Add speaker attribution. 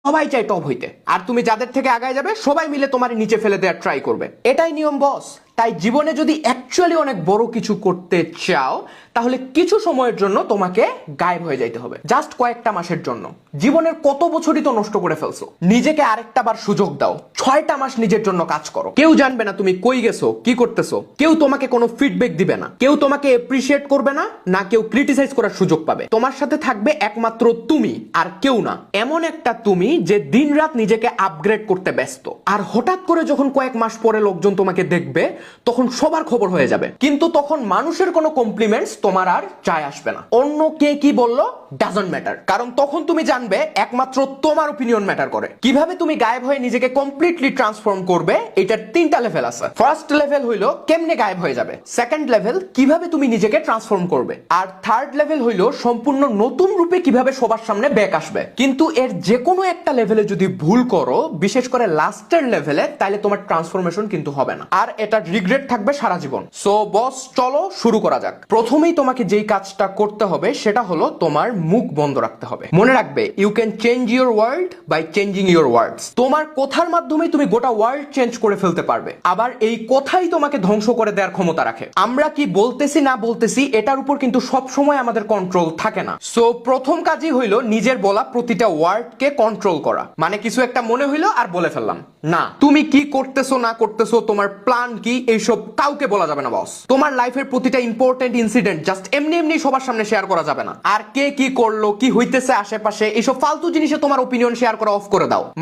Speaker 1: সবাই চাই টপ হইতে, আর তুমি যাদের থেকে আগায় যাবে সবাই মিলে তোমার নিচে ফেলে দেওয়ার ট্রাই করবে। এটাই নিয়ম বস। তাই জীবনে যদি অ্যাকচুয়ালি অনেক বড় কিছু করতে চাও, তাহলে কিছু সময়ের জন্য তোমাকে গায়েব হয়ে যাইতে হবে, জাস্ট কয়েকটা মাসের জন্য। জীবনের কত বছরই তো নষ্ট করে ফেলছো, নিজেকে আরেকটা বার সুযোগ দাও। 6টা মাস নিজের জন্য কাজ করো। কেউ জানবে না তুমি কই গেছো, কি করতেছো। কেউ তোমাকে কোনো ফিডব্যাক দিবে না, কেউ তোমাকে এপ্রিসিয়েট করবে না, না কেউ ক্রিটিসাইজ করার সুযোগ পাবে। তোমার সাথে থাকবে একমাত্র তুমি আর কেউ না। এমন একটা তুমি যে দিনরাত নিজেকে আপগ্রেড করতে ব্যস্ত। আর হঠাৎ করে যখন কয়েক মাস পরে লোকজন তোমাকে দেখবে, তখন সবার খবর হয়ে যাবে। কিন্তু তখন মানুষের কোনো কমপ্লিমেন্টস তোমার আর চাই আসবে না। অন্য কে কি বললো ডাজন্ট ম্যাটার, কারণ তখন তুমি জানবে একমাত্র তোমার ওপিনিয়ন ম্যাটার করে। কিভাবে তুমি গায়েব হয়ে নিজেকে কমপ্লিটলি ট্রান্সফর্ম করবে, এটার 3টা লেভেল আছে। ফার্স্ট লেভেল হইলো কেমনে গায়েব হয়ে যাবে, সেকেন্ড লেভেল কিভাবে তুমি নিজেকে ট্রান্সফর্ম করবে, আর থার্ড লেভেল হইলো সম্পূর্ণ নতুন রূপে কিভাবে সবার সামনে ব্যাক আসবে। কিন্তু এর যে কোনো একটা লেভেলে যদি ভুল করো, বিশেষ করে লাস্টের লেভেলে, তাহলে তোমার ট্রান্সফরমেশন কিন্তু হবে না, আর এটা রিগ্রেট থাকবে সারা জীবন। সো বস, চলো শুরু করা যাক। প্রথমেই তোমাকে যেই কাজটা করতে হবে সেটা হলো তোমার মুখ বন্ধ রাখতে হবে। মনে রাখবে, you can change your world by changing your words. তোমার কথার মাধ্যমে তুমি গোটা ওয়ার্ল্ড চেঞ্জ করে ফেলতে পারবে। আবার এই কথাই তোমাকে ধ্বংস করে দেওয়ার ক্ষমতা রাখে। আমরা কি বলতেছি না বলতেছি এটার উপর কিন্তু সব সময় আমাদের কন্ট্রোল থাকে না। সো প্রথম কাজই হইলো নিজের বলা প্রতিটা ওয়ার্ডকে কন্ট্রোল করা। মানে কিছু একটা মনে হইলো আর বলে ফেললাম না। তুমি কি করতেছো না করতেছো, তোমার প্ল্যান কি, এইসব কাউকে বলা যাবে না বস। তোমার লাইফের প্রতিটা ইম্পর্টেন্ট ইনসিডেন্ট জাস্ট এমনি এমনি সবার সামনে শেয়ার করা যাবে না। আর কে কি করলো, কি হইতেছে আশেপাশে, এইসব ফালতু জিনিসে তোমার ওপিনিয়ন শেয়ার করা অফ করে দাও।